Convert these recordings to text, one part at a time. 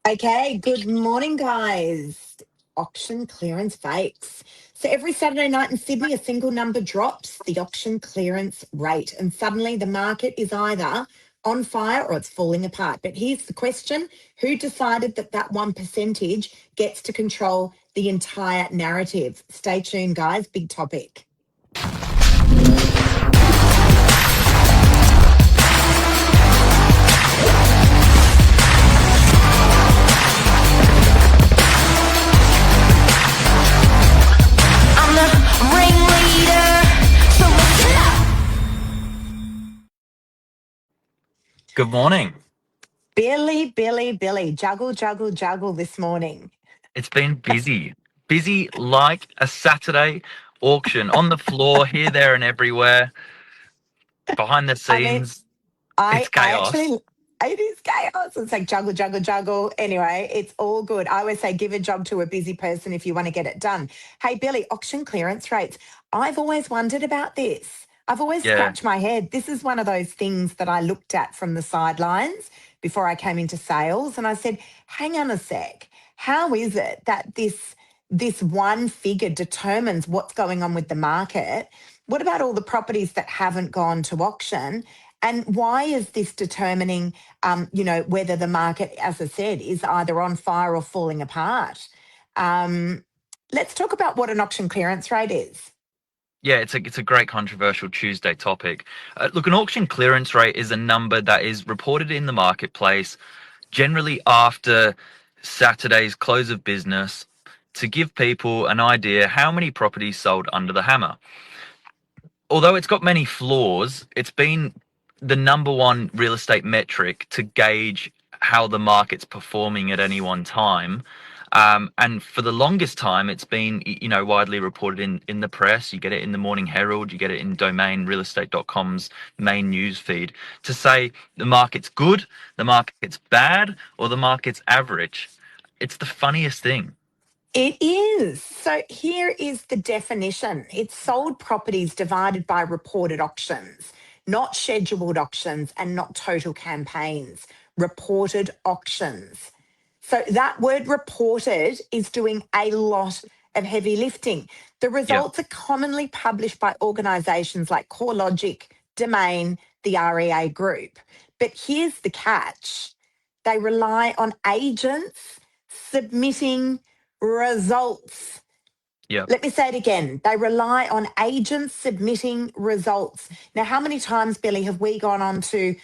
Okay, good morning, guys. Auction clearance fakes. So every Saturday night in Sydney, a single number drops the auction clearance rate, and suddenly the market is either on fire or it's falling apart. But here's the question: who decided that that 1% gets to control the entire narrative? Stay tuned, guys. Big topic. Good morning. Billy, juggle this morning. It's been busy. Busy like a Saturday auction on the floor, here, there, and everywhere. Behind the I mean, scenes, it's I chaos. actually, it is chaos. It's like juggle. Anyway, it's all good. I always say give a job to a busy person if you want to get it done. Hey, Billy, auction clearance rates. I've always wondered about this. I've always Yeah. scratched my head. This is one of those things that I looked at from the sidelines before I came into sales. And I said, hang on a sec. How is it that this one figure determines what's going on with the market? What about all the properties that haven't gone to auction? And why is this determining, whether the market, as I said, is either on fire or falling apart? Let's talk about what an auction clearance rate is. Yeah, it's a great controversial Tuesday topic. Look, an auction clearance rate is a number that is reported in the marketplace, generally after Saturday's close of business, to give people an idea how many properties sold under the hammer. Although it's got many flaws, it's been the number one real estate metric to gauge how the market's performing at any one time. And for the longest time, it's been, widely reported in the press. You get it in the Morning Herald, you get it in domainrealestate.com's main news feed to say the market's good, the market's bad, or the market's average. It's the funniest thing. It is. So here is the definition: it's sold properties divided by reported auctions, not scheduled auctions and not total campaigns, reported auctions. So that word reported is doing a lot of heavy lifting. The Yeah. results are commonly published by organisations like CoreLogic, Domain, the REA Group. But here's the catch: they rely on agents submitting results. Yeah. Let me say it again. They rely on agents submitting results. Now, how many times, Billy, have we gone on to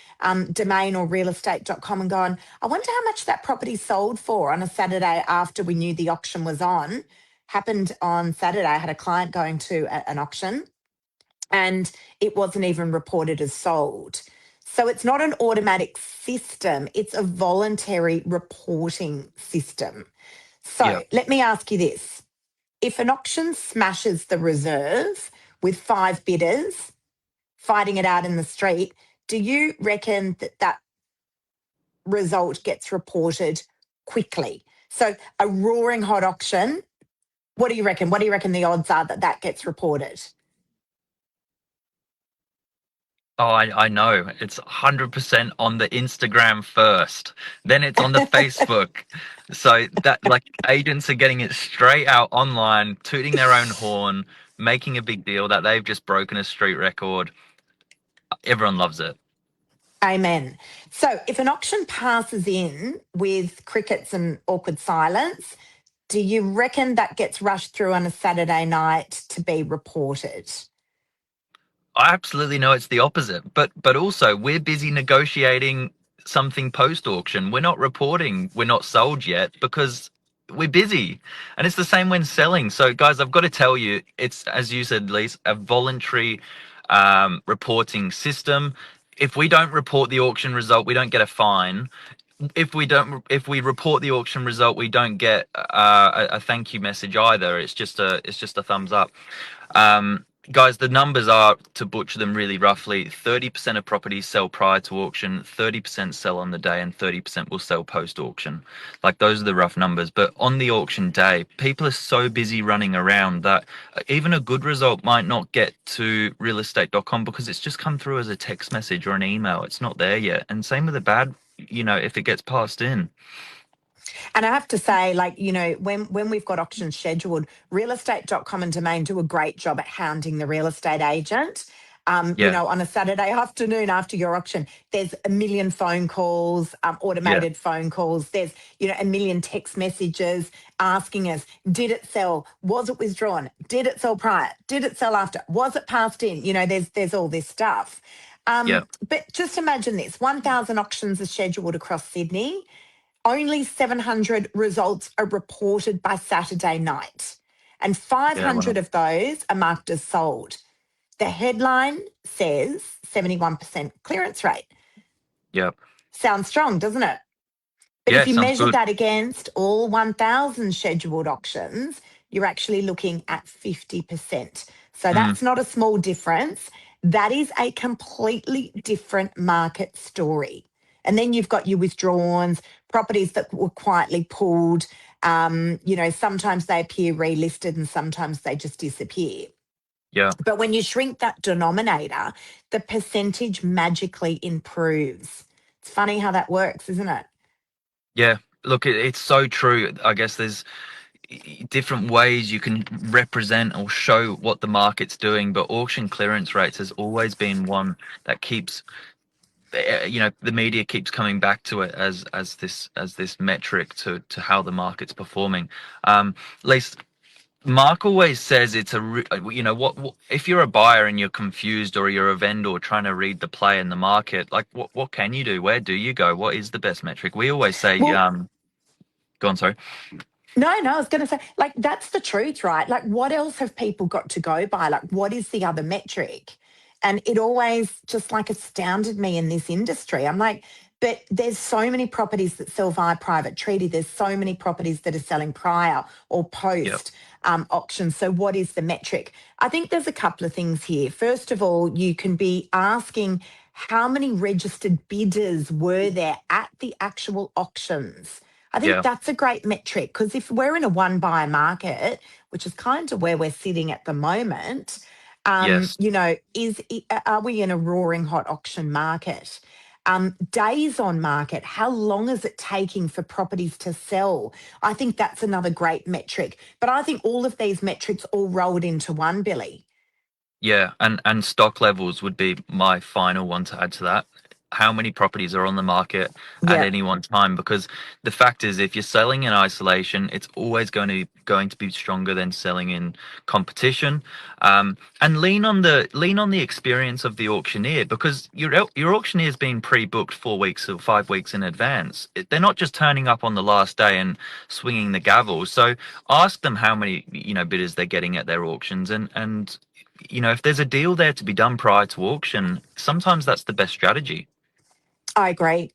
domain or realestate.com and gone, I wonder how much that property sold for on a Saturday after we knew the auction was on? Happened on Saturday. I had a client going to an auction and it wasn't even reported as sold. So it's not an automatic system, it's a voluntary reporting system. Yeah. So let me ask you this. If an auction smashes the reserve with 5 bidders fighting it out in the street, do you reckon that that result gets reported quickly? So a roaring hot auction, what do you reckon? What do you reckon the odds are that that gets reported? Oh, I know. It's 100% on the Instagram first. Then it's on the Facebook. So that, like, agents are getting it straight out online, tooting their own horn, making a big deal that they've just broken a street record. Everyone loves it. Amen. So if an auction passes in with crickets and awkward silence, do you reckon that gets rushed through on a Saturday night to be reported? I absolutely know it's the opposite. But also we're busy negotiating something post auction. We're not reporting we're not sold yet because we're busy. And it's the same when selling. So guys, I've got to tell you, it's, as you said, Lise, a voluntary reporting system. If we don't report the auction result, we don't get a fine. If we report the auction result, we don't get a thank you message either. It's just a thumbs up. Guys, the numbers are, to butcher them really roughly, 30% of properties sell prior to auction, 30% sell on the day, and 30% will sell post auction. Like, those are the rough numbers. But on the auction day, people are so busy running around that even a good result might not get to realestate.com because it's just come through as a text message or an email. It's not there yet. And same with the bad, if it gets passed in. And I have to say, like, when we've got auctions scheduled, realestate.com and Domain do a great job at hounding the real estate agent. Yeah, On a Saturday afternoon after your auction, there's a million phone calls, yeah, automated phone calls. There's, a million text messages asking us, did it sell? Was it withdrawn? Did it sell prior? Did it sell after? Was it passed in? There's all this stuff. yeah, But just imagine this: 1,000 auctions are scheduled across Sydney. Only 700 results are reported by Saturday night, and yeah. 500 Well, of those are marked as sold. The headline says 71% clearance rate. yeah, Sounds strong, doesn't it? But if yeah. you Sounds measure good. that against all 1,000 scheduled auctions, you're actually looking at 50%. So Mm, that's not a small difference. That is a completely different market story. And then you've got your withdrawns, properties that were quietly pulled. Sometimes they appear relisted and sometimes they just disappear. yeah, But when you shrink that denominator, the percentage magically improves. It's funny how that works, isn't it? yeah. Look, it's so true. I guess there's different ways you can represent or show what the market's doing, but auction clearance rates has always been one that keeps, the media keeps coming back to it as this metric to how the market's performing. At least Mark always says it's what if you're a buyer and you're confused, or you're a vendor trying to read the play in the market, like what can you do? Where do you go? What is the best metric? We always say, Well, go on, sorry. no, I was going to say, like, that's the truth, right? Like, what else have people got to go by? Like, what is the other metric? And it always just like astounded me in this industry. I'm like, but there's so many properties that sell via private treaty. There's so many properties that are selling prior or Yep. post auction. So, what is the metric? I think there's a couple of things here. First of all, you can be asking how many registered bidders were there at the actual auctions. I think Yeah. that's a great metric because if we're in a one buyer market, which is kind of where we're sitting at the moment, Yes. are we in a roaring hot auction market? Days on market, how long is it taking for properties to sell? I think that's another great metric. But I think all of these metrics all rolled into one, Billy. Yeah, and stock levels would be my final one to add to that. How many properties are on the market at Yeah. any one time? Because the fact is, if you're selling in isolation, it's always going to be stronger than selling in competition. And lean on the experience of the auctioneer, because your auctioneer's been pre-booked 4 weeks or 5 weeks in advance. They're not just turning up on the last day and swinging the gavel. So ask them how many bidders they're getting at their auctions, and if there's a deal there to be done prior to auction, sometimes that's the best strategy. I agree.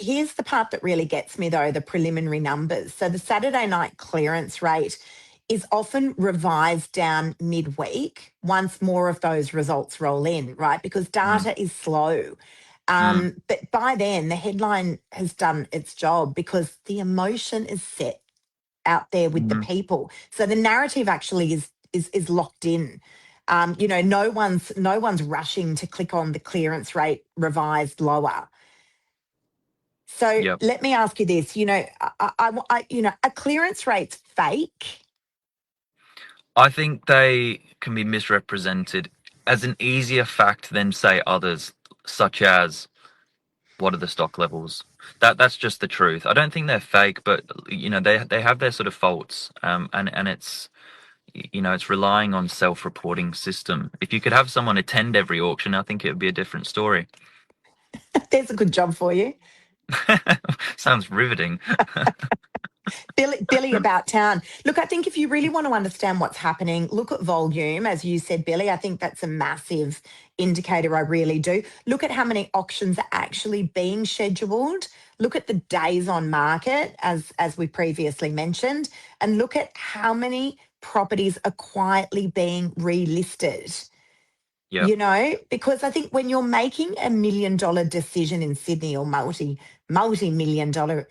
Here's the part that really gets me though, the preliminary numbers. So the Saturday night clearance rate is often revised down midweek once more of those results roll in, right? Because Mm, data is slow. mm, But by then, the headline has done its job because the emotion is set out there with the mm. people. So the narrative actually is locked in. No one's rushing to click on the clearance rate revised lower. So Yep. let me ask you this: a clearance rate's fake. I think they can be misrepresented as an easier fact than, say, others, such as what are the stock levels. That's just the truth. I don't think they're fake, but they have their sort of faults, and it's relying on self-reporting system. If you could have someone attend every auction, I think it would be a different story. There's a good job for you. Sounds riveting. Billy about town. Look, I think if you really want to understand what's happening, look at volume. As you said, Billy, I think that's a massive indicator. I really do. Look at how many auctions are actually being scheduled. Look at the days on market, as we previously mentioned, and look at how many properties are quietly being relisted. Yep. Because I think when you're making $1 million decision in Sydney, or multi-million dollar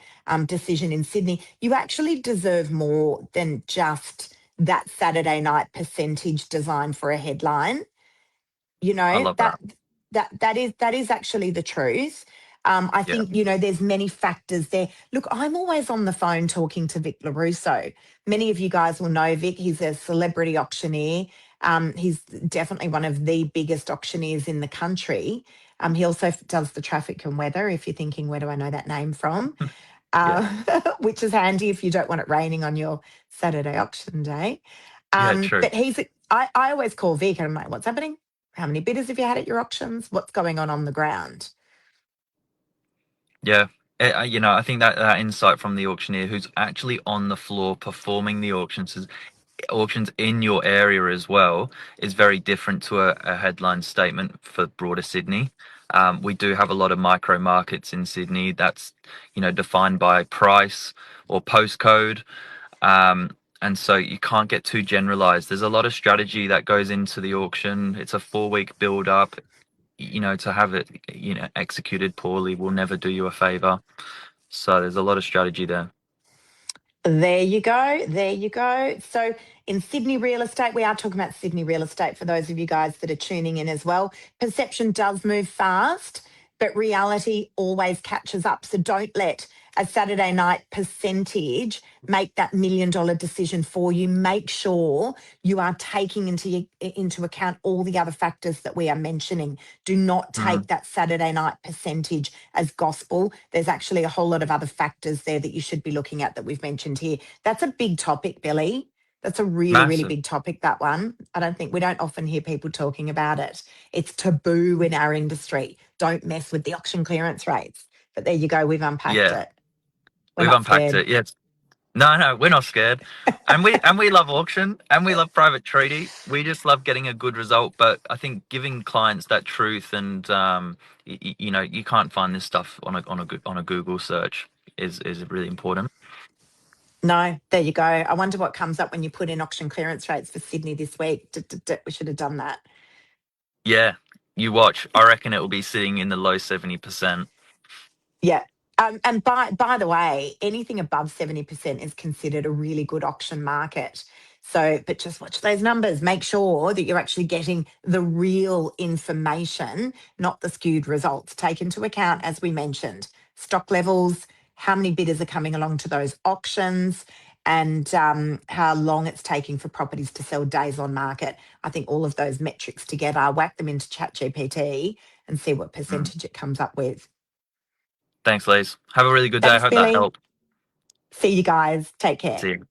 decision in Sydney, you actually deserve more than just that Saturday night percentage design for a headline. I love That that. that is actually the truth. I Yeah. think, there's many factors there. Look, I'm always on the phone talking to Vic LaRusso. Many of you guys will know Vic. He's a celebrity auctioneer. He's definitely one of the biggest auctioneers in the country. He also does the traffic and weather, if you're thinking, where do I know that name from? Yeah. Which is handy if you don't want it raining on your Saturday auction day. Yeah, true. But I always call Vic and I'm like, what's happening? How many bidders have you had at your auctions? What's going on the ground? Yeah. I think that insight from the auctioneer who's actually on the floor performing the auctions in your area as well is very different to a headline statement for broader Sydney. We do have a lot of micro markets in Sydney that's, defined by price or postcode. And so you can't get too generalized. There's a lot of strategy that goes into the auction. It's a 4 week build up. To have it, executed poorly will never do you a favor. So there's a lot of strategy there. There you go. There you go. So, in Sydney real estate, we are talking about Sydney real estate for those of you guys that are tuning in as well. Perception does move fast, but reality always catches up. So, don't let a Saturday night percentage make that $1 million decision for you. Make sure you are taking into account all the other factors that we are mentioning. Do not Mm, take that Saturday night percentage as gospel. There's actually a whole lot of other factors there that you should be looking at that we've mentioned here. That's a big topic, Billy. That's a really, really massive. big topic, that one. We don't often hear people talking about it. It's taboo in our industry. Don't mess with the auction clearance rates. But there you go. We've unpacked Yeah, it. We're we've not unpacked scared. it. Yeah. No, we're not scared. And we love auction and we love private treaty. We just love getting a good result. But I think giving clients that truth and you can't find this stuff on a Google search is really important. No, there you go. I wonder what comes up when you put in auction clearance rates for Sydney this week. We should have done that. Yeah, you watch. I reckon it will be sitting in the low 70%. Yeah. And by the way, anything above 70% is considered a really good auction market. So, but just watch those numbers. Make sure that you're actually getting the real information, not the skewed results. Take into account, as we mentioned, stock levels, how many bidders are coming along to those auctions, and how long it's taking for properties to sell days on market. I think all of those metrics together, whack them into ChatGPT and see what Mm. percentage it comes up with. Thanks, Lise. Have a really good day. I Thanks, hope that Billy. helped. See you guys. Take care. See you.